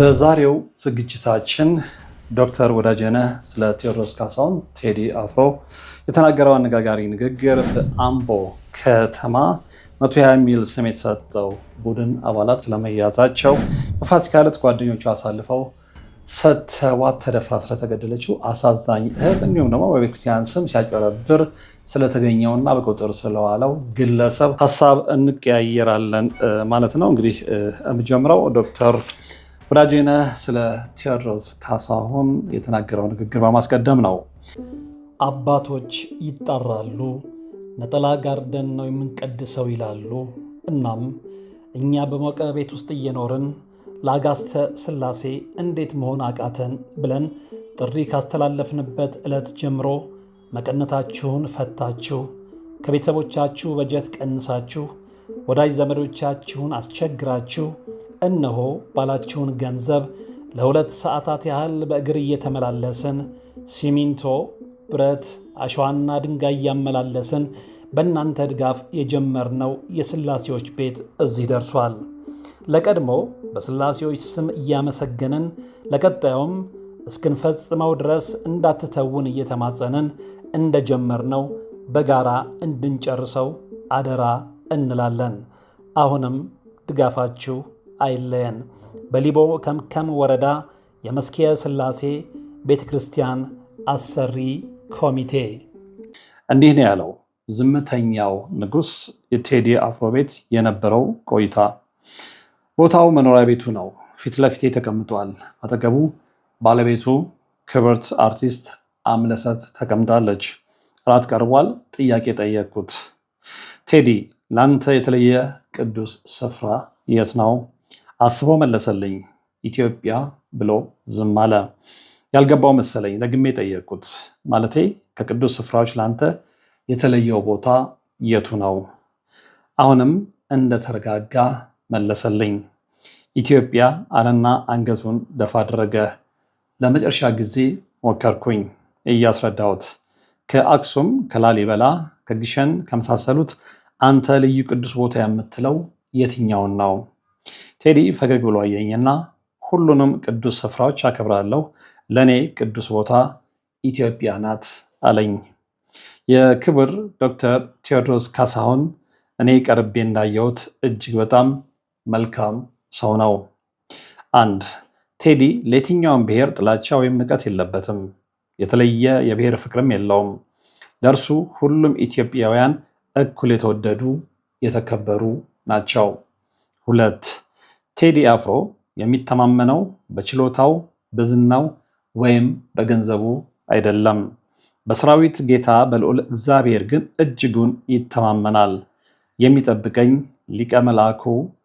በዛሬው ዝግጅታችን ዶክተር ወዳጄነህ ስለ ቴዎድሮስ ካሳሁን ቴዲ አፍሮ የተናገረው አነጋጋሪ ንግግር፣ በአምቦ ከተማ 120 ሚል ስም የተሰጠው ቡድን አባላት ስለመያዛቸው፣ በፋሲካ ዕለት ጓደኞቹ አሳልፈው ሰጥተዋት ተደፍራ ስለተገደለችው አሳዛኝ እህት፣ እንዲሁም ደግሞ በቤተክርስቲያን ስም ሲያጭበረብር ስለተገኘውና በቁጥር ስለዋለው ግለሰብ ሀሳብ እንቀያየራለን ማለት ነው። እንግዲህ የምጀምረው ዶክተር ወዳጄነህ ስለ ቴዎድሮስ ካሳሁን የተናገረው ንግግር በማስቀደም ነው። አባቶች ይጣራሉ፣ ነጠላ ጋርደን ነው የምንቀድሰው ይላሉ። እናም እኛ በሞቀ ቤት ውስጥ እየኖርን ለአጋስተ ሥላሴ እንዴት መሆን አቃተን ብለን ጥሪ ካስተላለፍንበት ዕለት ጀምሮ መቀነታችሁን ፈታችሁ፣ ከቤተሰቦቻችሁ በጀት ቀንሳችሁ፣ ወዳጅ ዘመዶቻችሁን አስቸግራችሁ፣ እነሆ ባላችሁን ገንዘብ ለ2 ሰዓታት ያህል በእግር እየተመላለስን ሲሚንቶ፣ ብረት፣ አሸዋና ድንጋይ እያመላለስን በእናንተ ድጋፍ የጀመርነው የሥላሴዎች ቤት እዚህ ደርሷል። ለቀድሞ በሥላሴዎች ስም እያመሰገንን ለቀጣዩም እስክንፈጽመው ድረስ እንዳትተውን እየተማጸንን እንደጀመርነው በጋራ እንድንጨርሰው አደራ እንላለን። አሁንም ድጋፋችሁ አይለየን። በሊቦ ከምከም ወረዳ የመስኪየ ሥላሴ ቤተ ክርስቲያን አሰሪ ኮሚቴ እንዲህ ነው ያለው። ዝምተኛው ንጉሥ የቴዲ አፍሮ ቤት የነበረው ቆይታ። ቦታው መኖሪያ ቤቱ ነው። ፊት ለፊቴ ተቀምጧል። አጠገቡ ባለቤቱ ክብርት አርቲስት አምለሰት ተቀምጣለች። እራት ቀርቧል። ጥያቄ ጠየቅኩት። ቴዲ፣ ለአንተ የተለየ ቅዱስ ስፍራ የት ነው? አስቦ መለሰልኝ። ኢትዮጵያ ብሎ ዝም አለ። ያልገባው መሰለኝ። ደግሜ ጠየቅኩት። ማለቴ ከቅዱስ ስፍራዎች ለአንተ የተለየው ቦታ የቱ ነው? አሁንም እንደተረጋጋ መለሰልኝ። ኢትዮጵያ አለና አንገቱን ደፋ አደረገ። ለመጨረሻ ጊዜ ሞከርኩኝ እያስረዳሁት። ከአክሱም፣ ከላሊበላ፣ ከግሸን ከመሳሰሉት አንተ ልዩ ቅዱስ ቦታ የምትለው የትኛውን ነው? ቴዲ ፈገግ ብሎ አየኝና ሁሉንም ቅዱስ ስፍራዎች አከብራለሁ፣ ለእኔ ቅዱስ ቦታ ኢትዮጵያ ናት አለኝ። የክብር ዶክተር ቴዎድሮስ ካሳሁን እኔ ቀርቤ እንዳየሁት እጅግ በጣም መልካም ሰው ነው። 1. ቴዲ ለየትኛውም ብሔር ጥላቻ ወይም ንቀት የለበትም። የተለየ የብሔር ፍቅርም የለውም። ለእርሱ ሁሉም ኢትዮጵያውያን እኩል የተወደዱ የተከበሩ ናቸው። 2. ቴዲ አፍሮ የሚተማመነው በችሎታው በዝናው ወይም በገንዘቡ አይደለም። በሰራዊት ጌታ በልዑል እግዚአብሔር ግን እጅጉን ይተማመናል። የሚጠብቀኝ ሊቀ መልአኩ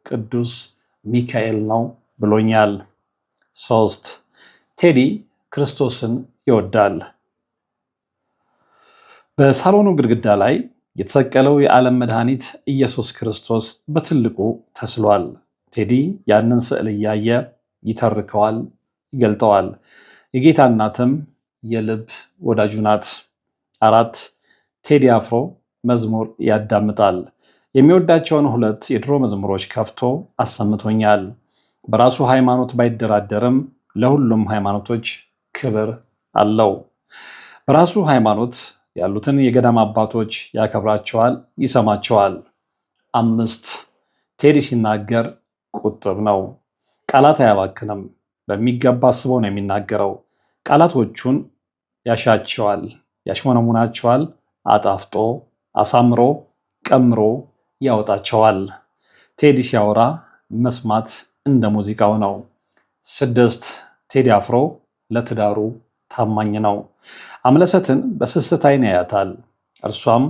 ቅዱስ ሚካኤል ነው ብሎኛል። 3. ቴዲ ክርስቶስን ይወዳል። በሳሎኑ ግድግዳ ላይ የተሰቀለው የዓለም መድኃኒት ኢየሱስ ክርስቶስ በትልቁ ተስሏል። ቴዲ ያንን ስዕል እያየ ይተርከዋል፣ ይገልጠዋል። የጌታ እናትም የልብ ወዳጁ ናት። 4. ቴዲ አፍሮ መዝሙር ያዳምጣል። የሚወዳቸውን 2 የድሮ መዝሙሮች ከፍቶ አሰምቶኛል። በራሱ ሃይማኖት ባይደራደርም ለሁሉም ሃይማኖቶች ክብር አለው። በራሱ ሃይማኖት ያሉትን የገዳም አባቶች ያከብራቸዋል፣ ይሰማቸዋል። 5. ቴዲ ሲናገር ቁጥብ ነው። ቃላት አያባክንም። በሚገባ አስቦ ነው የሚናገረው። ቃላቶቹን ያሻቸዋል፣ ያሽሞነሙናቸዋል፣ አጣፍጦ አሳምሮ ቀምሮ ያወጣቸዋል። ቴዲ ሲያወራ መስማት እንደ ሙዚቃው ነው። 6. ቴዲ አፍሮ ለትዳሩ ታማኝ ነው። አምለሰትን በስስት ዓይን ያያታል። እርሷም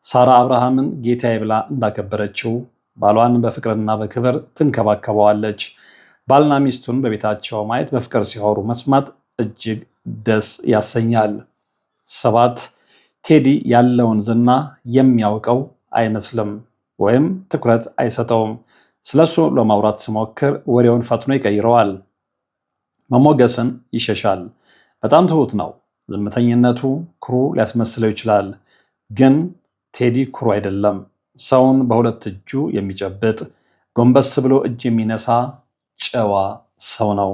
ሳራ አብርሃምን ጌታዬ ብላ እንዳከበረችው ባሏን በፍቅርና በክብር ትንከባከበዋለች። ባልና ሚስቱን በቤታቸው ማየት፣ በፍቅር ሲያወሩ መስማት እጅግ ደስ ያሰኛል። 7. ቴዲ ያለውን ዝና የሚያውቀው አይመስልም ወይም ትኩረት አይሰጠውም። ስለሱ ለማውራት ሲሞክር ወሬውን ፈጥኖ ይቀይረዋል። መሞገስን ይሸሻል። በጣም ትሁት ነው። ዝምተኝነቱ ኩሩ ሊያስመስለው ይችላል፣ ግን ቴዲ ኩሩ አይደለም። ሰውን በሁለት እጁ የሚጨብጥ ጎንበስ ብሎ እጅ የሚነሳ ጨዋ ሰው ነው።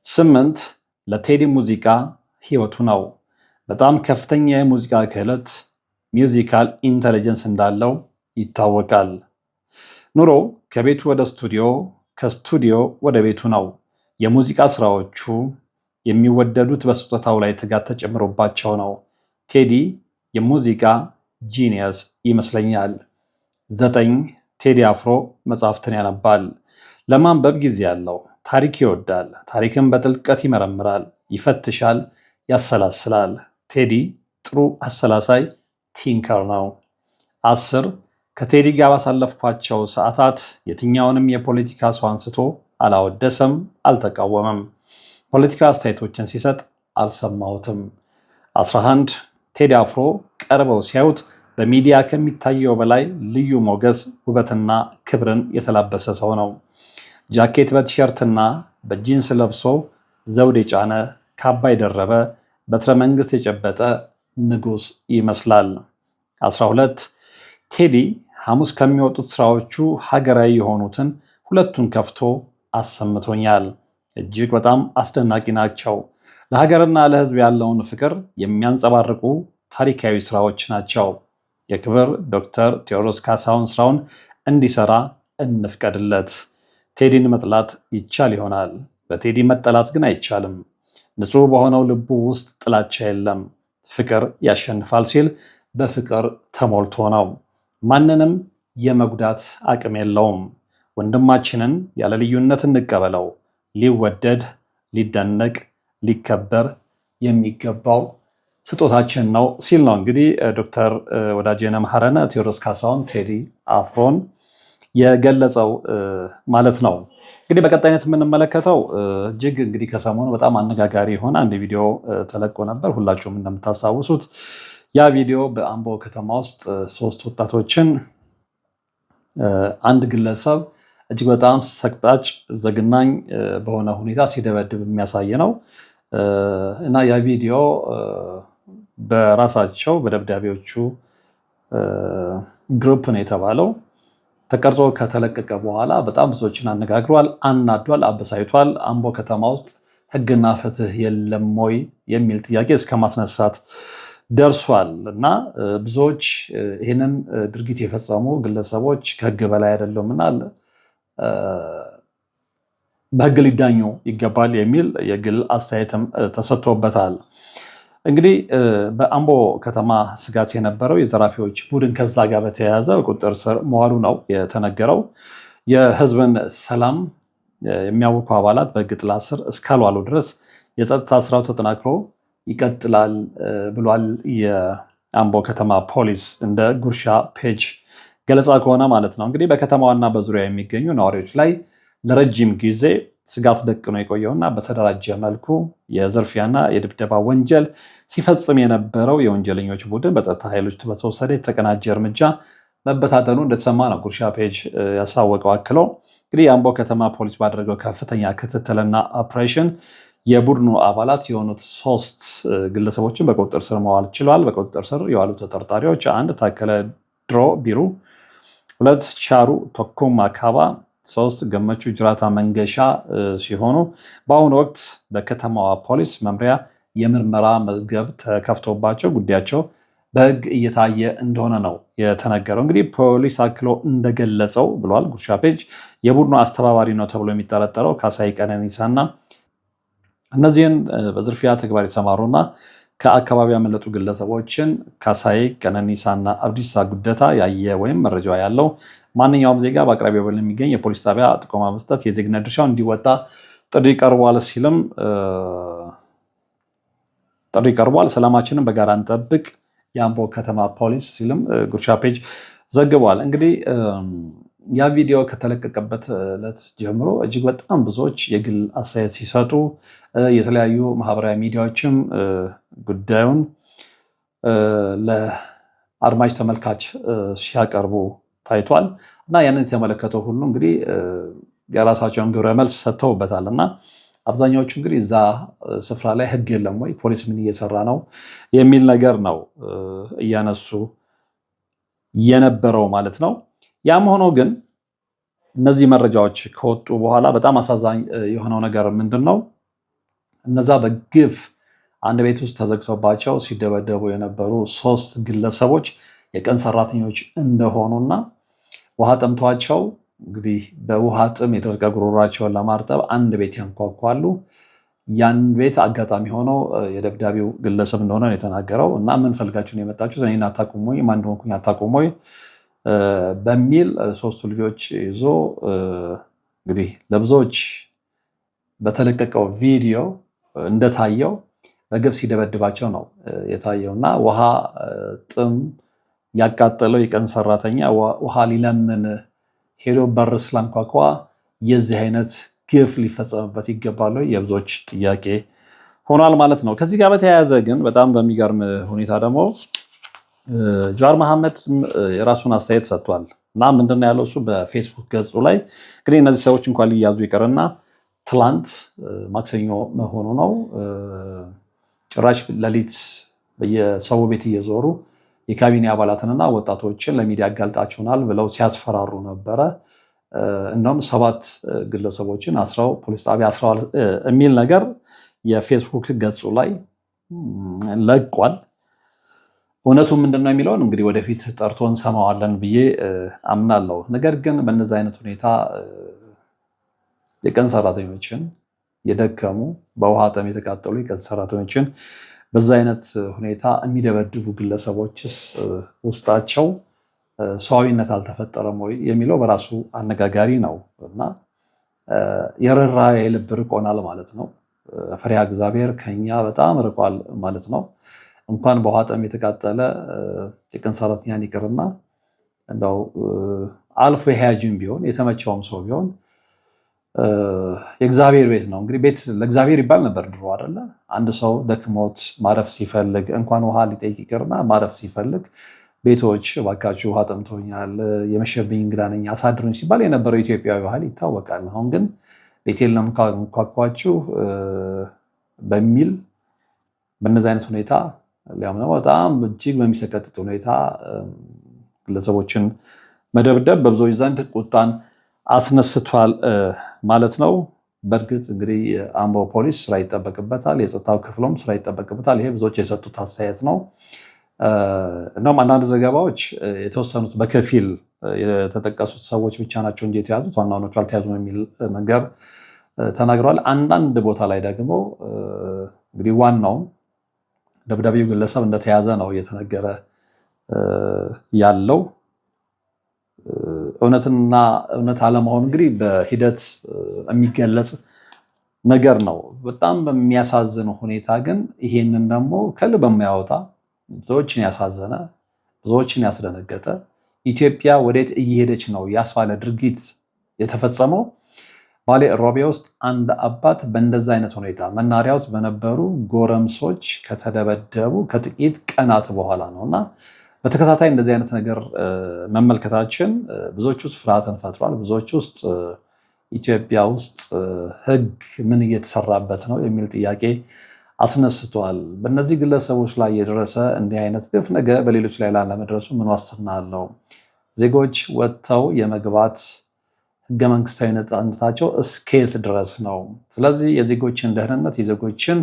8 ለቴዲ ሙዚቃ ህይወቱ ነው። በጣም ከፍተኛ የሙዚቃ ክህሎት ሚውዚካል ኢንተለጀንስ እንዳለው ይታወቃል። ኑሮ ከቤቱ ወደ ስቱዲዮ፣ ከስቱዲዮ ወደ ቤቱ ነው። የሙዚቃ ስራዎቹ የሚወደዱት በስጦታው ላይ ትጋት ተጨምሮባቸው ነው። ቴዲ የሙዚቃ ጂኒየስ ይመስለኛል። 9 ቴዲ አፍሮ መጽሐፍትን ያነባል። ለማንበብ ጊዜ ያለው፣ ታሪክ ይወዳል። ታሪክን በጥልቀት ይመረምራል፣ ይፈትሻል፣ ያሰላስላል። ቴዲ ጥሩ አሰላሳይ ቲንከር ነው። 10 ከቴዲ ጋር ባሳለፍኳቸው ሰዓታት የትኛውንም የፖለቲካ ሰው አንስቶ አላወደሰም፣ አልተቃወመም። ፖለቲካ አስተያየቶችን ሲሰጥ አልሰማሁትም። 11 ቴዲ አፍሮ ቀርበው ሲያዩት በሚዲያ ከሚታየው በላይ ልዩ ሞገስ፣ ውበትና ክብርን የተላበሰ ሰው ነው። ጃኬት በቲሸርትና በጂንስ ለብሶ ዘውድ የጫነ ካባ የደረበ በትረ መንግስት የጨበጠ ንጉስ ይመስላል። 12 ቴዲ ሐሙስ ከሚወጡት ስራዎቹ ሀገራዊ የሆኑትን ሁለቱን ከፍቶ አሰምቶኛል። እጅግ በጣም አስደናቂ ናቸው። ለሀገርና ለሕዝብ ያለውን ፍቅር የሚያንጸባርቁ ታሪካዊ ስራዎች ናቸው። የክብር ዶክተር ቴዎድሮስ ካሳሁን ስራውን እንዲሰራ እንፍቀድለት። ቴዲን መጥላት ይቻል ይሆናል፣ በቴዲ መጠላት ግን አይቻልም። ንጹህ በሆነው ልቡ ውስጥ ጥላቻ የለም፣ ፍቅር ያሸንፋል ሲል በፍቅር ተሞልቶ ነው። ማንንም የመጉዳት አቅም የለውም። ወንድማችንን ያለ ልዩነት እንቀበለው። ሊወደድ፣ ሊደነቅ፣ ሊከበር የሚገባው ስጦታችን ነው ሲል ነው እንግዲህ ዶክተር ወዳጄነህ መሐረነ ቴዎድሮስ ካሳሁን ቴዲ አፍሮን የገለጸው ማለት ነው። እንግዲህ በቀጣይነት የምንመለከተው እጅግ እንግዲህ ከሰሞኑ በጣም አነጋጋሪ የሆነ አንድ ቪዲዮ ተለቆ ነበር። ሁላችሁም እንደምታስታውሱት ያ ቪዲዮ በአምቦ ከተማ ውስጥ 3 ወጣቶችን አንድ ግለሰብ እጅግ በጣም ሰቅጣጭ ዘግናኝ በሆነ ሁኔታ ሲደበድብ የሚያሳይ ነው እና ያ ቪዲዮ በራሳቸው በደብዳቤዎቹ ግሩፕ ነው የተባለው ተቀርጾ ከተለቀቀ በኋላ በጣም ብዙዎችን አነጋግሯል፣ አናዷል፣ አበሳይቷል። አምቦ ከተማ ውስጥ ሕግና ፍትህ የለም ወይ የሚል ጥያቄ እስከ ማስነሳት ደርሷል እና ብዙዎች ይህንን ድርጊት የፈጸሙ ግለሰቦች ከሕግ በላይ አይደሉም እና በሕግ ሊዳኙ ይገባል የሚል የግል አስተያየትም ተሰጥቶበታል። እንግዲህ በአምቦ ከተማ ስጋት የነበረው የዘራፊዎች ቡድን ከዛ ጋር በተያያዘ በቁጥጥር ስር መዋሉ ነው የተነገረው። የህዝብን ሰላም የሚያውኩ አባላት በሕግ ጥላ ስር እስካልዋሉ ድረስ የጸጥታ ስራው ተጠናክሮ ይቀጥላል ብሏል የአምቦ ከተማ ፖሊስ እንደ ጉርሻ ፔጅ ገለጻ ከሆነ ማለት ነው። እንግዲህ በከተማዋና በዙሪያ የሚገኙ ነዋሪዎች ላይ ለረጅም ጊዜ ስጋት ደቅኖ የቆየውና በተደራጀ መልኩ የዝርፊያና የድብደባ ወንጀል ሲፈጽም የነበረው የወንጀለኞች ቡድን በጸጥታ ኃይሎች በተወሰደ የተቀናጀ እርምጃ መበታተኑ እንደተሰማ ነው ጉርሻ ፔጅ ያሳወቀው። አክለው እንግዲህ የአምቦ ከተማ ፖሊስ ባደረገው ከፍተኛ ክትትልና ኦፕሬሽን የቡድኑ አባላት የሆኑት 3 ግለሰቦችን በቁጥጥር ስር መዋል ችሏል። በቁጥጥር ስር የዋሉ ተጠርጣሪዎች 1 ታከለ ድሮ ቢሩ፣ 2 ቻሩ ቶኮማ ካባ፣ 3 ገመቹ ጅራታ መንገሻ ሲሆኑ በአሁኑ ወቅት በከተማዋ ፖሊስ መምሪያ የምርመራ መዝገብ ተከፍቶባቸው ጉዳያቸው በሕግ እየታየ እንደሆነ ነው የተነገረው። እንግዲህ ፖሊስ አክሎ እንደገለጸው ብሏል ጉርሻ ፔጅ የቡድኑ አስተባባሪ ነው ተብሎ የሚጠረጠረው ካሳይ ቀነኒሳና እነዚህን በዝርፊያ ተግባር የተሰማሩና ከአካባቢ ያመለጡ ግለሰቦችን ካሳይ ቀነኒሳና አብዲሳ ጉደታ ያየ ወይም መረጃ ያለው ማንኛውም ዜጋ በአቅራቢያው በሚገኝ የፖሊስ ጣቢያ ጥቆማ መስጠት የዜግነት ድርሻው እንዲወጣ ጥሪ ቀርቧል ሲልም ጥሪ ቀርቧል። ሰላማችንን በጋራ እንጠብቅ የአምቦ ከተማ ፖሊስ ሲልም ጉርሻ ፔጅ ዘግቧል። እንግዲህ ያ ቪዲዮ ከተለቀቀበት ዕለት ጀምሮ እጅግ በጣም ብዙዎች የግል አስተያየት ሲሰጡ የተለያዩ ማህበራዊ ሚዲያዎችም ጉዳዩን ለአድማጭ ተመልካች ሲያቀርቡ ታይቷል እና ያንን የተመለከተው ሁሉ እንግዲህ የራሳቸውን ግብረ መልስ ሰጥተውበታል እና አብዛኛዎቹ እንግዲህ እዛ ስፍራ ላይ ሕግ የለም ወይ ፖሊስ ምን እየሰራ ነው የሚል ነገር ነው እያነሱ የነበረው ማለት ነው። ያም ሆኖ ግን እነዚህ መረጃዎች ከወጡ በኋላ በጣም አሳዛኝ የሆነው ነገር ምንድን ነው? እነዛ በግፍ አንድ ቤት ውስጥ ተዘግቶባቸው ሲደበደቡ የነበሩ 3 ግለሰቦች የቀን ሰራተኞች እንደሆኑና ውሃ ጠምቷቸው እንግዲህ በውሃ ጥም የደረቀ ጉሮሯቸውን ለማርጠብ አንድ ቤት ያንኳኳሉ። ያን ቤት አጋጣሚ ሆነው የደብዳቤው ግለሰብ እንደሆነ ነው የተናገረው እና ምን ፈልጋችሁ ነው የመጣችሁት? እኔን አታውቁም ወይ? ማን እንደሆንኩኝ አታውቁም ወይ? በሚል 3ቱ ልጆች ይዞ እንግዲህ ለብዙዎች በተለቀቀው ቪዲዮ እንደታየው በግብ ሲደበድባቸው ነው የታየው እና ውሃ ጥም ያቃጠለው የቀን ሰራተኛ ውሃ ሊለምን ሄዶ በር ስላንኳኳ የዚህ አይነት ግፍ ሊፈጸምበት ይገባል የብዙዎች ጥያቄ ሆኗል ማለት ነው። ከዚህ ጋር በተያያዘ ግን በጣም በሚገርም ሁኔታ ደግሞ ጀዋር መሐመድ የራሱን አስተያየት ሰጥቷል እና ምንድነው ያለው እሱ በፌስቡክ ገጹ ላይ እንግዲህ እነዚህ ሰዎች እንኳን ሊያዙ ይቀርና ትላንት ማክሰኞ መሆኑ ነው ጭራሽ ሌሊት በየሰው ቤት እየዞሩ የካቢኔ አባላትንና ወጣቶችን ለሚዲያ አጋልጣችሁናል ብለው ሲያስፈራሩ ነበረ። እንደውም 7 ግለሰቦችን አስረው ፖሊስ ጣቢያ አስረዋል የሚል ነገር የፌስቡክ ገጹ ላይ ለቋል። እውነቱ ምንድነው የሚለውን እንግዲህ ወደፊት ጠርቶ እንሰማዋለን ብዬ አምናለሁ። ነገር ግን በእነዚህ አይነት ሁኔታ የቀን ሰራተኞችን የደከሙ በውሃ ጠም የተቃጠሉ የቀን ሰራተኞችን በዛ አይነት ሁኔታ የሚደበድቡ ግለሰቦችስ ውስጣቸው ሰዋዊነት አልተፈጠረም ወይ የሚለው በራሱ አነጋጋሪ ነው እና የርህራሄ ልብ ርቆናል ማለት ነው። ፈሪሃ እግዚአብሔር ከኛ በጣም ርቋል ማለት ነው። እንኳን በውሃ ጠም የተቃጠለ የቀን ሰራተኛን ይቅርና እንደው አልፎ የሀያጅም ቢሆን የተመቸውም ሰው ቢሆን የእግዚአብሔር ቤት ነው። እንግዲህ ቤት ለእግዚአብሔር ይባል ነበር ድሮ አይደለ? አንድ ሰው ደክሞት ማረፍ ሲፈልግ እንኳን ውሃ ሊጠይቅ ይቅርና ማረፍ ሲፈልግ ቤቶች እባካችሁ ውሃ ጠምቶኛል፣ የመሸብኝ እንግዳ ነኝ አሳድሩኝ ሲባል የነበረው ኢትዮጵያዊ ባህል ይታወቃል። አሁን ግን ቤቴን ለምኳኳችሁ በሚል በነዚህ አይነት ሁኔታ ሊያምነው በጣም እጅግ በሚሰቀጥጥ ሁኔታ ግለሰቦችን መደብደብ በብዙዎች ዘንድ ቁጣን አስነስቷል ማለት ነው። በእርግጥ እንግዲህ የአምቦ ፖሊስ ስራ ይጠበቅበታል፣ የጸጥታው ክፍሎም ስራ ይጠበቅበታል። ይሄ ብዙዎች የሰጡት አስተያየት ነው። እናም አንዳንድ ዘገባዎች የተወሰኑት በከፊል የተጠቀሱት ሰዎች ብቻ ናቸው እንጂ የተያዙት ዋናዎቹ አልተያዙም የሚል ነገር ተናግረዋል። አንዳንድ ቦታ ላይ ደግሞ እንግዲህ ዋናውን ደብዳቤው ግለሰብ እንደተያዘ ነው እየተነገረ ያለው። እውነትና እውነት አለመሆኑ እንግዲህ በሂደት የሚገለጽ ነገር ነው። በጣም በሚያሳዝን ሁኔታ ግን ይሄንን ደግሞ ከልብ የማያወጣ ብዙዎችን ያሳዘነ ብዙዎችን ያስደነገጠ ኢትዮጵያ ወዴት እየሄደች ነው ያስባለ ድርጊት የተፈጸመው ባሌ ሮቤ ውስጥ አንድ አባት በእንደዛ አይነት ሁኔታ መናሪያ ውስጥ በነበሩ ጎረምሶች ከተደበደቡ ከጥቂት ቀናት በኋላ ነውና በተከታታይ እንደዚህ አይነት ነገር መመልከታችን ብዙዎች ውስጥ ፍርሃትን ፈጥሯል። ብዙዎች ውስጥ ኢትዮጵያ ውስጥ ሕግ ምን እየተሰራበት ነው የሚል ጥያቄ አስነስቷል። በእነዚህ ግለሰቦች ላይ የደረሰ እንዲህ አይነት ግፍ ነገ በሌሎች ላይ ላለመድረሱ ምን ዋስትና አለው? ዜጎች ወጥተው የመግባት ሕገ መንግስታዊ ነፃነታቸው እስከየት ድረስ ነው? ስለዚህ የዜጎችን ደህንነት፣ የዜጎችን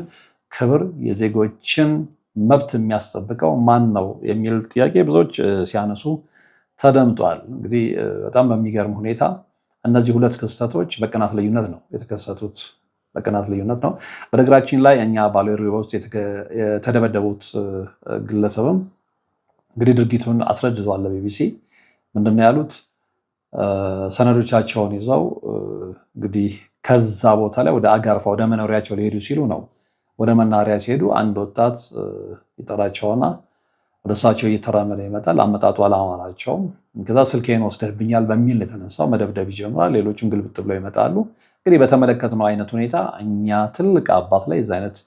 ክብር፣ የዜጎችን መብት የሚያስጠብቀው ማን ነው የሚል ጥያቄ ብዙዎች ሲያነሱ ተደምጧል። እንግዲህ በጣም በሚገርም ሁኔታ እነዚህ 2 ክስተቶች በቀናት ልዩነት ነው የተከሰቱት። በቀናት ልዩነት ነው። በነገራችን ላይ እኛ ባሌ ሮቤ ውስጥ የተደበደቡት ግለሰብም እንግዲህ ድርጊቱን አስረድተዋል ለቢቢሲ። ምንድነው ያሉት? ሰነዶቻቸውን ይዘው እንግዲህ ከዛ ቦታ ላይ ወደ አጋርፋ ወደ መኖሪያቸው ሊሄዱ ሲሉ ነው። ወደ መናሪያ ሲሄዱ አንድ ወጣት ይጠራቸውና ወደ እሳቸው እየተራመደ ይመጣል። አመጣጡ አላማራቸውም። ከዛ ስልኬን ወስደህብኛል በሚል የተነሳው መደብደብ ይጀምራል። ሌሎችም ግልብጥ ብለው ይመጣሉ። እንግዲህ በተመለከትነው አይነት ሁኔታ እኛ ትልቅ አባት ላይ የዚህ አይነት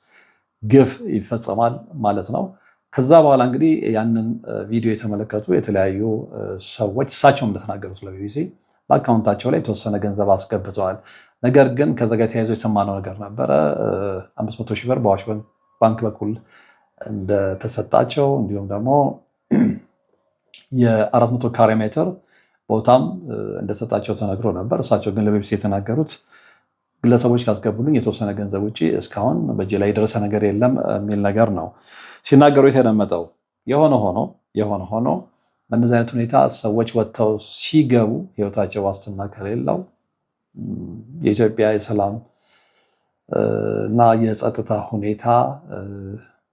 ግፍ ይፈጸማል ማለት ነው። ከዛ በኋላ እንግዲህ ያንን ቪዲዮ የተመለከቱ የተለያዩ ሰዎች እሳቸውም እንደተናገሩት ለቢቢሲ በአካውንታቸው ላይ የተወሰነ ገንዘብ አስገብተዋል። ነገር ግን ከዛ ጋር ተያይዞ የሰማነው ነገር ነበረ 500 ሺህ ብር በአዋሽ ባንክ በኩል እንደተሰጣቸው እንዲሁም ደግሞ የ400 ካሬ ሜትር ቦታም እንደሰጣቸው ተነግሮ ነበር። እሳቸው ግን ለቢቢሲ የተናገሩት ግለሰቦች ካስገቡልኝ የተወሰነ ገንዘብ ውጭ እስካሁን በእጄ ላይ የደረሰ ነገር የለም የሚል ነገር ነው ሲናገሩ የተደመጠው። የሆነ ሆኖ በእነዚህ አይነት ሁኔታ ሰዎች ወጥተው ሲገቡ ህይወታቸው ዋስትና ከሌለው የኢትዮጵያ የሰላም እና የጸጥታ ሁኔታ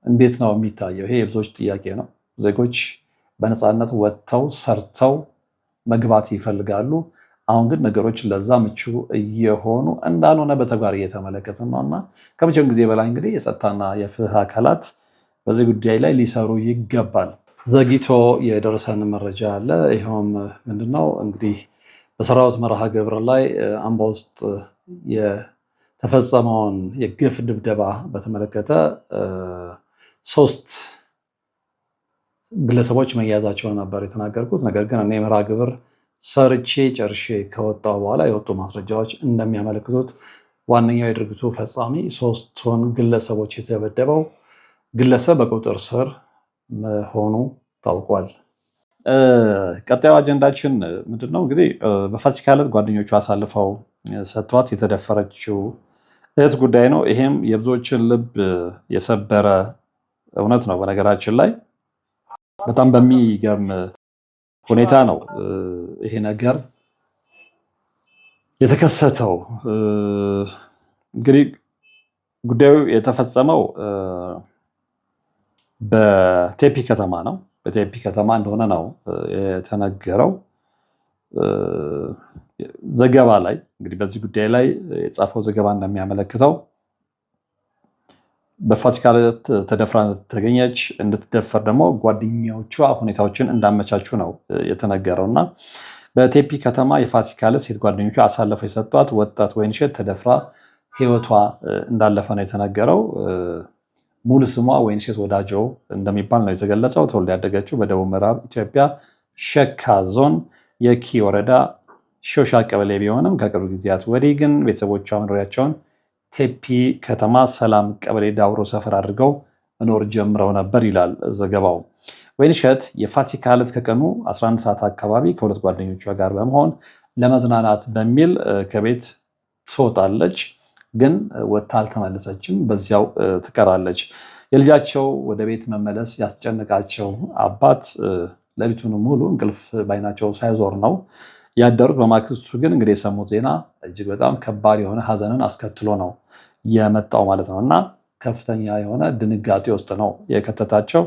እንዴት ነው የሚታየው? ይሄ የብዙዎች ጥያቄ ነው። ዜጎች በነፃነት ወጥተው ሰርተው መግባት ይፈልጋሉ። አሁን ግን ነገሮች ለዛ ምቹ እየሆኑ እንዳልሆነ በተግባር እየተመለከትን ነው እና ከመቼውም ጊዜ በላይ እንግዲህ የጸጥታና የፍትህ አካላት በዚህ ጉዳይ ላይ ሊሰሩ ይገባል። ዘግይቶ የደረሰን መረጃ አለ። ይኸውም ምንድነው እንግዲህ በሰራዊት መርሃ ግብር ላይ አምቦ ውስጥ የተፈጸመውን የግፍ ድብደባ በተመለከተ 3 ግለሰቦች መያዛቸውን ነበር የተናገርኩት። ነገር ግን እኔ መርሃ ግብር ሰርቼ ጨርሼ ከወጣሁ በኋላ የወጡ ማስረጃዎች እንደሚያመለክቱት ዋነኛው የድርጊቱ ፈጻሚ 3ቱን ግለሰቦች የተደበደበው ግለሰብ በቁጥጥር ስር መሆኑ ታውቋል። ቀጣዩ አጀንዳችን ምንድነው? እንግዲህ በፋሲካ ዕለት ጓደኞቹ አሳልፈው ሰጥቷት የተደፈረችው እህት ጉዳይ ነው። ይሄም የብዙዎችን ልብ የሰበረ እውነት ነው። በነገራችን ላይ በጣም በሚገርም ሁኔታ ነው ይሄ ነገር የተከሰተው። እንግዲህ ጉዳዩ የተፈጸመው በቴፒ ከተማ ነው። በቴፒ ከተማ እንደሆነ ነው የተነገረው ዘገባ ላይ። እንግዲህ በዚህ ጉዳይ ላይ የጻፈው ዘገባ እንደሚያመለክተው በፋሲካ ዕለት ተደፍራ ተገኘች። እንድትደፈር ደግሞ ጓደኞቿ ሁኔታዎችን እንዳመቻቹ ነው የተነገረው እና በቴፒ ከተማ የፋሲካ ዕለት ሴት ጓደኞቿ አሳልፈው የሰጧት ወጣት ወይንሸት ተደፍራ ሕይወቷ እንዳለፈ ነው የተነገረው። ሙሉ ስሟ ወይንሸት ወዳጆ እንደሚባል ነው የተገለጸው። ተወልዳ ያደገችው በደቡብ ምዕራብ ኢትዮጵያ ሸካ ዞን የኪ ወረዳ ሾሻ ቀበሌ ቢሆንም ከቅርብ ጊዜያት ወዲህ ግን ቤተሰቦቿ መኖሪያቸውን ቴፒ ከተማ ሰላም ቀበሌ ዳውሮ ሰፈር አድርገው መኖር ጀምረው ነበር ይላል ዘገባው። ወይንሸት የፋሲካ ዕለት ከቀኑ 11 ሰዓት አካባቢ ከሁለት ጓደኞቿ ጋር በመሆን ለመዝናናት በሚል ከቤት ትወጣለች። ግን ወጥታ አልተመለሰችም፣ በዚያው ትቀራለች። የልጃቸው ወደ ቤት መመለስ ያስጨንቃቸው አባት ሌሊቱን ሙሉ እንቅልፍ ባይናቸው ሳይዞር ነው ያደሩት። በማግስቱ ግን እንግዲህ የሰሙት ዜና እጅግ በጣም ከባድ የሆነ ሀዘንን አስከትሎ ነው የመጣው ማለት ነው እና ከፍተኛ የሆነ ድንጋጤ ውስጥ ነው የከተታቸው።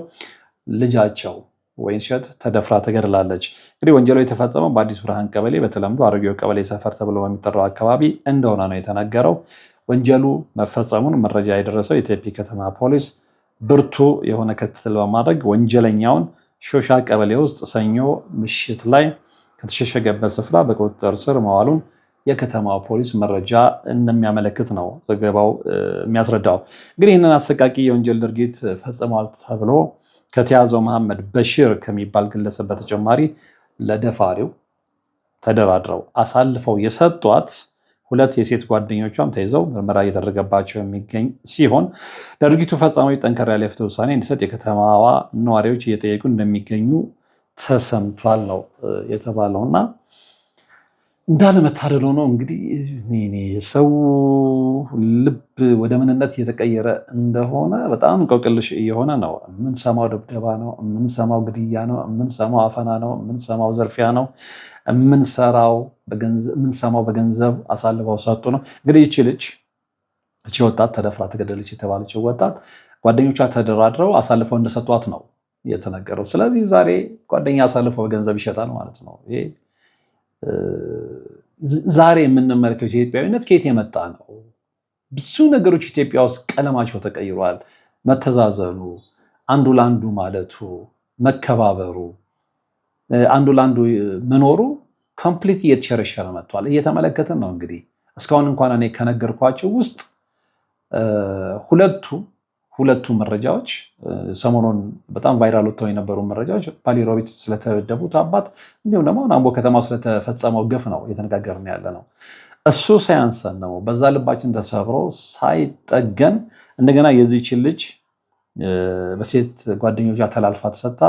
ልጃቸው ወይንሸት ተደፍራ ተገድላለች። እንግዲህ ወንጀሉ የተፈጸመው በአዲስ ብርሃን ቀበሌ በተለምዶ አሮጌው ቀበሌ ሰፈር ተብሎ በሚጠራው አካባቢ እንደሆነ ነው የተነገረው። ወንጀሉ መፈጸሙን መረጃ የደረሰው የቴፒ ከተማ ፖሊስ ብርቱ የሆነ ክትትል በማድረግ ወንጀለኛውን ሾሻ ቀበሌ ውስጥ ሰኞ ምሽት ላይ ከተሸሸገበት ስፍራ በቁጥጥር ስር መዋሉን የከተማው ፖሊስ መረጃ እንደሚያመለክት ነው ዘገባው የሚያስረዳው። እንግዲህ ይህንን አሰቃቂ የወንጀል ድርጊት ፈጽሟል ተብሎ ከተያዘው መሐመድ በሺር ከሚባል ግለሰብ በተጨማሪ ለደፋሪው ተደራድረው አሳልፈው የሰጧት 2 የሴት ጓደኞቿም ተይዘው ምርመራ እየተደረገባቸው የሚገኝ ሲሆን ለድርጊቱ ፈጻሚዎች ጠንከር ያለ የፍትህ ውሳኔ እንዲሰጥ የከተማዋ ነዋሪዎች እየጠየቁ እንደሚገኙ ተሰምቷል ነው የተባለው እና እንዳለመታደል ሆኖ እንግዲህ ሰው ልብ ወደ ምንነት እየተቀየረ እንደሆነ በጣም እንቆቅልሽ እየሆነ ነው። የምንሰማው ድብደባ ነው፣ የምንሰማው ግድያ ነው፣ የምንሰማው አፈና ነው፣ የምንሰማው ዘርፊያ ነው፣ የምንሰማው በገንዘብ አሳልፈው ሰጡ ነው። እንግዲህ እቺ ወጣት ተደፍራ ተገደለች የተባለችው ወጣት ጓደኞቿ ተደራድረው አሳልፈው እንደሰጧት ነው የተነገረው። ስለዚህ ዛሬ ጓደኛ አሳልፈው በገንዘብ ይሸጣል ማለት ነው። ይሄ ዛሬ የምንመለከው ኢትዮጵያዊነት ከየት የመጣ ነው? ብዙ ነገሮች ኢትዮጵያ ውስጥ ቀለማቸው ተቀይሯል። መተዛዘኑ፣ አንዱ ለአንዱ ማለቱ፣ መከባበሩ፣ አንዱ ለአንዱ መኖሩ ኮምፕሊት እየተሸረሸረ መጥቷል። እየተመለከትን ነው። እንግዲህ እስካሁን እንኳን እኔ ከነገርኳቸው ውስጥ ሁለቱ መረጃዎች ሰሞኑን በጣም ቫይራል ወጥተው የነበሩ መረጃዎች ፓሊሮቢት ስለተደበደቡት አባት እንዲሁም ደግሞ አምቦ ከተማ ስለተፈጸመው ግፍ ነው እየተነጋገርን ያለ ነው። እሱ ሳያንሰን ነው በዛ ልባችን ተሰብሮ ሳይጠገን እንደገና የዚችን ልጅ በሴት ጓደኞቿ ተላልፋ ተሰጣ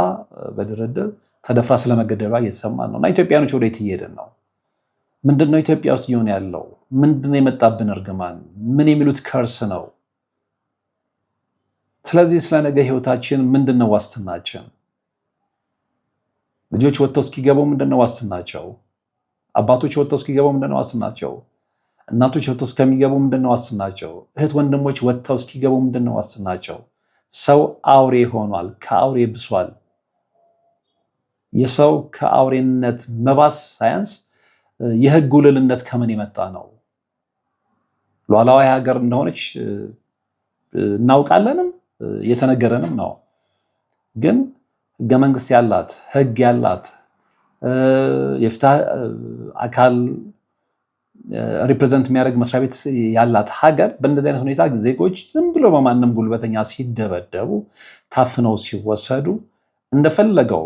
በድርድር ተደፍራ ስለመገደሏ እየተሰማን ነው እና ኢትዮጵያኖች ወዴት እየሄድን ነው? ምንድነው ኢትዮጵያ ውስጥ እየሆነ ያለው? ምንድነው የመጣብን እርግማን? ምን የሚሉት ከርስ ነው? ስለዚህ ስለ ነገ ህይወታችን ምንድነው ዋስትናችን? ልጆች ወጥተው እስኪገቡ ምንድነው ዋስትናቸው? አባቶች ወጥተው እስኪገቡ ምንድነው ዋስትናቸው? እናቶች ወጥተው እስከሚገቡ ምንድነው ዋስትናቸው? እህት ወንድሞች ወጥተው እስኪገቡ ምንድነው ዋስትናቸው? ሰው አውሬ ሆኗል፣ ከአውሬ ብሷል። የሰው ከአውሬነት መባስ ሳያንስ የህግ ውልልነት ከምን የመጣ ነው? ሉዓላዊ ሀገር እንደሆነች እናውቃለንም እየተነገረንም ነው። ግን ህገ መንግስት ያላት ህግ ያላት የፍትህ አካል ሪፕሬዘንት የሚያደርግ መስሪያ ቤት ያላት ሀገር በእንደዚህ አይነት ሁኔታ ዜጎች ዝም ብሎ በማንም ጉልበተኛ ሲደበደቡ፣ ታፍነው ሲወሰዱ፣ እንደፈለገው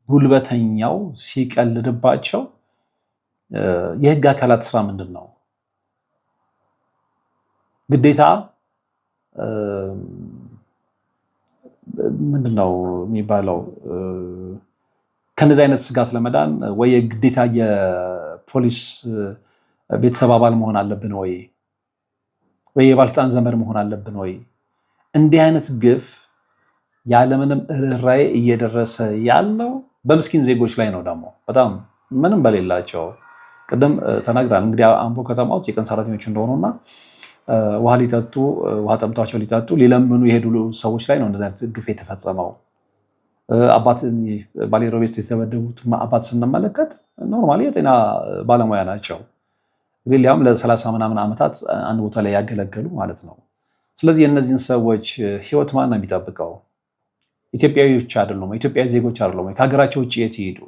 ጉልበተኛው ሲቀልድባቸው የህግ አካላት ስራ ምንድን ነው? ግዴታ ምንድነው የሚባለው? ከነዚህ አይነት ስጋት ለመዳን ወይ ግዴታ የፖሊስ ቤተሰብ አባል መሆን አለብን ወይ የባለስልጣን ዘመድ መሆን አለብን ወይ? እንዲህ አይነት ግፍ ያለምንም ርኅራኄ እየደረሰ ያለው በምስኪን ዜጎች ላይ ነው። ደግሞ በጣም ምንም በሌላቸው ቅድም ተናግራል። እንግዲህ አምቦ ከተማ ውስጥ የቀን ሰራተኞች እንደሆኑና ውሃ ሊጠጡ ውሃ ጠምቷቸው ሊጠጡ ሊለምኑ የሄዱ ሰዎች ላይ ነው እንደዚህ አይነት ግፍ የተፈጸመው። አባት ባሌሮ ቤት የተደበደቡት አባት ስንመለከት ኖርማሊ የጤና ባለሙያ ናቸው። ሊያውም ለ30 ምናምን ዓመታት አንድ ቦታ ላይ ያገለገሉ ማለት ነው። ስለዚህ የእነዚህን ሰዎች ህይወት ማን ነው የሚጠብቀው? ኢትዮጵያዊዎች አይደሉም? ኢትዮጵያዊ ዜጎች አይደሉም? ከሀገራቸው ውጭ የት ይሄዱ?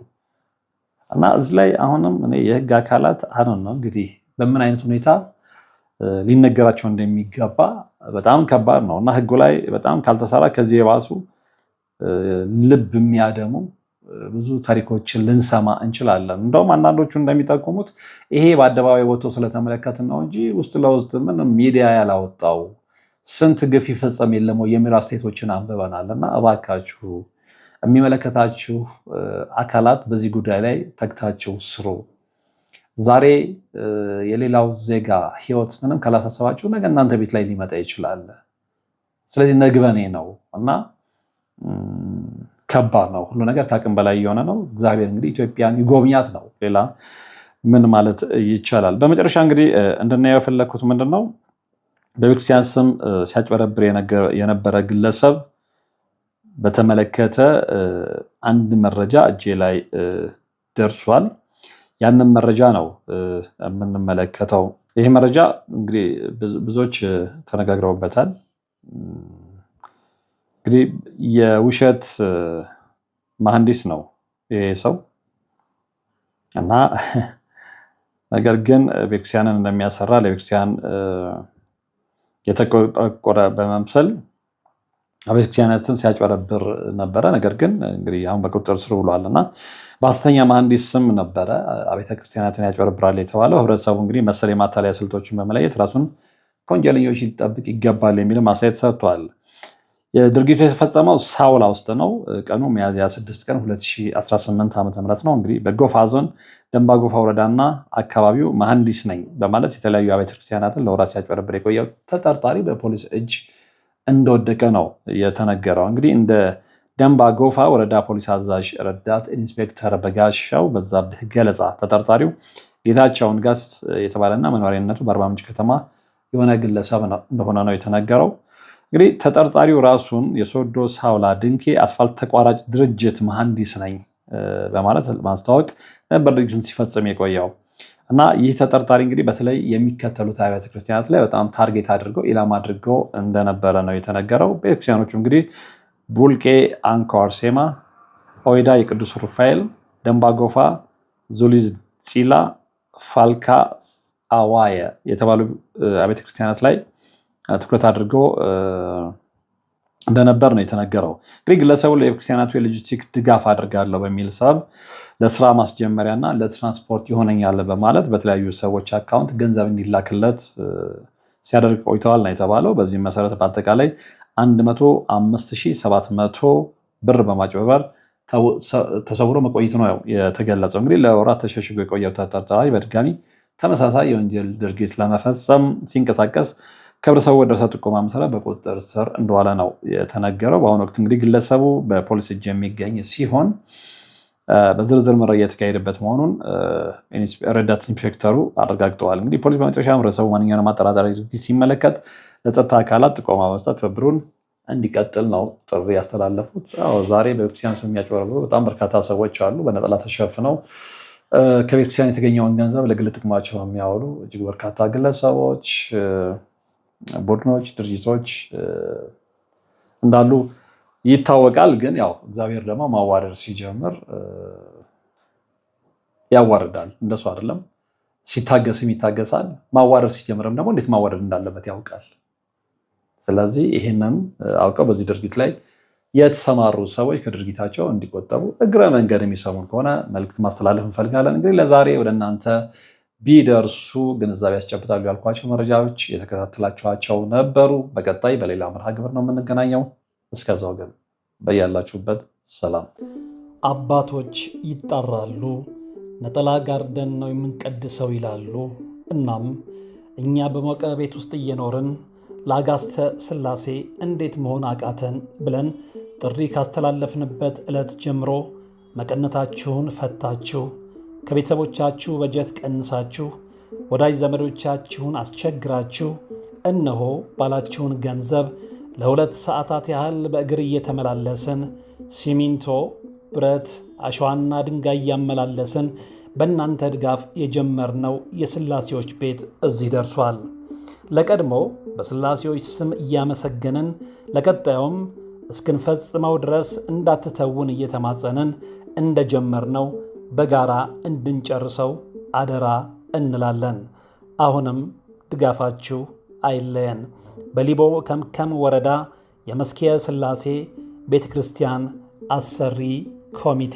እና እዚህ ላይ አሁንም እኔ የህግ አካላት አሁን ነው እንግዲህ በምን አይነት ሁኔታ ሊነገራቸው እንደሚገባ በጣም ከባድ ነው እና ህጉ ላይ በጣም ካልተሰራ ከዚህ የባሱ ልብ የሚያደሙ ብዙ ታሪኮችን ልንሰማ እንችላለን። እንደውም አንዳንዶቹ እንደሚጠቁሙት ይሄ በአደባባይ ወጥቶ ስለተመለከትን ነው እንጂ ውስጥ ለውስጥ ምንም ሚዲያ ያላወጣው ስንት ግፍ ይፈጸም የለም የሚሉ አስተያየቶችን አንብበናል። እና እባካችሁ የሚመለከታችሁ አካላት በዚህ ጉዳይ ላይ ተግታችሁ ስሩ። ዛሬ የሌላው ዜጋ ህይወት ምንም ካላሳሰባችሁ ነገ እናንተ ቤት ላይ ሊመጣ ይችላል። ስለዚህ ነግበኔ ነው እና ከባድ ነው። ሁሉ ነገር ከአቅም በላይ የሆነ ነው። እግዚአብሔር እንግዲህ ኢትዮጵያን ይጎብኛት ነው። ሌላ ምን ማለት ይቻላል? በመጨረሻ እንግዲህ እንድናየው የፈለግኩት ምንድን ነው፣ በቤተክርስቲያን ስም ሲያጭበረብር የነበረ ግለሰብ በተመለከተ አንድ መረጃ እጄ ላይ ደርሷል። ያንን መረጃ ነው የምንመለከተው። ይህ መረጃ እንግዲህ ብዙዎች ተነጋግረውበታል። እንግዲህ የውሸት መሐንዲስ ነው ይሄ ሰው እና ነገር ግን ቤተክርስቲያንን እንደሚያሰራ ለቤተክርስቲያን የተቆረቆረ በመምሰል ቤተክርስቲያናትን ሲያጭበረብር ነበረ። ነገር ግን እንግዲህ አሁን በቁጥጥር ስር ውሏል እና በሐሰተኛ መሐንዲስ ስም ነበረ ቤተክርስቲያናትን ያጭበረብራል የተባለው። ህብረተሰቡ እንግዲህ መሰል የማታለያ ስልቶችን በመለየት ራሱን ከወንጀለኞች ሊጠብቅ ይገባል የሚል ማስተያየት ሰጥቷል። የድርጊቱ የተፈጸመው ሳውላ ውስጥ ነው። ቀኑ ሚያዝያ 6 ቀን 2018 ዓ.ም ነው። እንግዲህ በጎፋ ዞን ደንባ ጎፋ ወረዳና አካባቢው መሐንዲስ ነኝ በማለት የተለያዩ አብያተ ክርስቲያናትን ለወራት ሲያጭበረብር የቆየው ተጠርጣሪ በፖሊስ እጅ እንደወደቀ ነው የተነገረው። እንግዲህ እንደ ደንባ ጎፋ ወረዳ ፖሊስ አዛዥ ረዳት ኢንስፔክተር በጋሻው በዛብህ ገለጻ ተጠርጣሪው ጌታቸው ንጋት የተባለና መኖሪያነቱ በአርባ ምንጭ ከተማ የሆነ ግለሰብ እንደሆነ ነው የተነገረው። እንግዲህ ተጠርጣሪው ራሱን የሶዶ ሳውላ ድንኬ አስፋልት ተቋራጭ ድርጅት መሐንዲስ ነኝ በማለት ማስታወቅ ነበር ድርጊቱን ሲፈጽም የቆየው እና ይህ ተጠርጣሪ እንግዲህ በተለይ የሚከተሉት አብያተ ክርስቲያናት ላይ በጣም ታርጌት አድርገው ኢላማ አድርገው እንደነበረ ነው የተነገረው። ቤተክርስቲያኖቹ እንግዲህ ቡልቄ አንኳር ሴማ፣ ኦይዳ የቅዱስ ሩፋኤል፣ ደንባ ጎፋ፣ ዙሊዝ ፂላ፣ ፋልካ አዋየ የተባሉ አብያተ ክርስቲያናት ላይ ትኩረት አድርገው እንደነበር ነው የተነገረው። እንግዲህ ግለሰቡ ለቤተክርስቲያናቱ የሎጂስቲክስ ድጋፍ አድርጋለሁ በሚል ሰበብ ለስራ ማስጀመሪያና ለትራንስፖርት ይሆነኛል በማለት በተለያዩ ሰዎች አካውንት ገንዘብ እንዲላክለት ሲያደርግ ቆይተዋል ነው የተባለው። በዚህም መሰረት በአጠቃላይ 105,700 ብር በማጭበርበር ተሰውሮ መቆየቱ ነው የተገለጸው። እንግዲህ ለወራት ተሸሽጎ የቆየው ተጠርጣሪ በድጋሚ ተመሳሳይ የወንጀል ድርጊት ለመፈጸም ሲንቀሳቀስ ከህብረተሰቡ በደረሰ ጥቆማ መሰረት በቁጥጥር ስር እንደዋለ ነው የተነገረው። በአሁኑ ወቅት እንግዲህ ግለሰቡ በፖሊስ እጅ የሚገኝ ሲሆን በዝርዝር ምርመራ እየተካሄደበት መሆኑን ረዳት ኢንስፔክተሩ አረጋግጠዋል። እንግዲህ ፖሊስ በመጨረሻ ህብረተሰቡ ማንኛውንም አጠራጣሪ ድርጊት ሲመለከት ለጸጥታ አካላት ጥቆማ መስጠት ትብብሩን እንዲቀጥል ነው ጥሪ ያስተላለፉት። ዛሬ በቤተክርስቲያን ስም የሚያጭበረብሩ በጣም በርካታ ሰዎች አሉ። በነጠላ ተሸፍነው ከቤተክርስቲያን የተገኘውን ገንዘብ ለግል ጥቅማቸው የሚያውሉ እጅግ በርካታ ግለሰቦች፣ ቡድኖች፣ ድርጅቶች እንዳሉ ይታወቃል። ግን ያው እግዚአብሔር ደግሞ ማዋረድ ሲጀምር ያዋርዳል። እንደሱ አይደለም፣ ሲታገስም ይታገሳል። ማዋረድ ሲጀምርም ደግሞ እንዴት ማዋረድ እንዳለበት ያውቃል። ስለዚህ ይህንን አውቀው በዚህ ድርጊት ላይ የተሰማሩ ሰዎች ከድርጊታቸው እንዲቆጠቡ እግረ መንገድ የሚሰሙን ከሆነ መልዕክት ማስተላለፍ እንፈልጋለን። እንግዲህ ለዛሬ ወደ እናንተ ቢደርሱ ግንዛቤ ያስጨብጣሉ ያልኳቸው መረጃዎች የተከታተላችኋቸው ነበሩ። በቀጣይ በሌላ መርሃ ግብር ነው የምንገናኘው። እስከዛው ግን በያላችሁበት ሰላም። አባቶች ይጣራሉ፣ ነጠላ ጋርደን ነው የምንቀድሰው ይላሉ። እናም እኛ በሞቀ ቤት ውስጥ እየኖርን ለአጋስተ ሥላሴ እንዴት መሆን አቃተን ብለን ጥሪ ካስተላለፍንበት ዕለት ጀምሮ መቀነታችሁን ፈታችሁ፣ ከቤተሰቦቻችሁ በጀት ቀንሳችሁ፣ ወዳጅ ዘመዶቻችሁን አስቸግራችሁ እነሆ ባላችሁን ገንዘብ ለ2 ሰዓታት ያህል በእግር እየተመላለስን ሲሚንቶ፣ ብረት፣ አሸዋና ድንጋይ እያመላለስን በእናንተ ድጋፍ የጀመርነው የሥላሴዎች ቤት እዚህ ደርሷል። ለቀድሞ በሥላሴዎች ስም እያመሰገንን ለቀጣዩም እስክንፈጽመው ድረስ እንዳትተውን እየተማጸንን እንደጀመርነው በጋራ እንድንጨርሰው አደራ እንላለን። አሁንም ድጋፋችሁ አይለየን። በሊቦ ከምከም ወረዳ የመስኪየ ሥላሴ ቤተ ክርስቲያን አሰሪ ኮሚቴ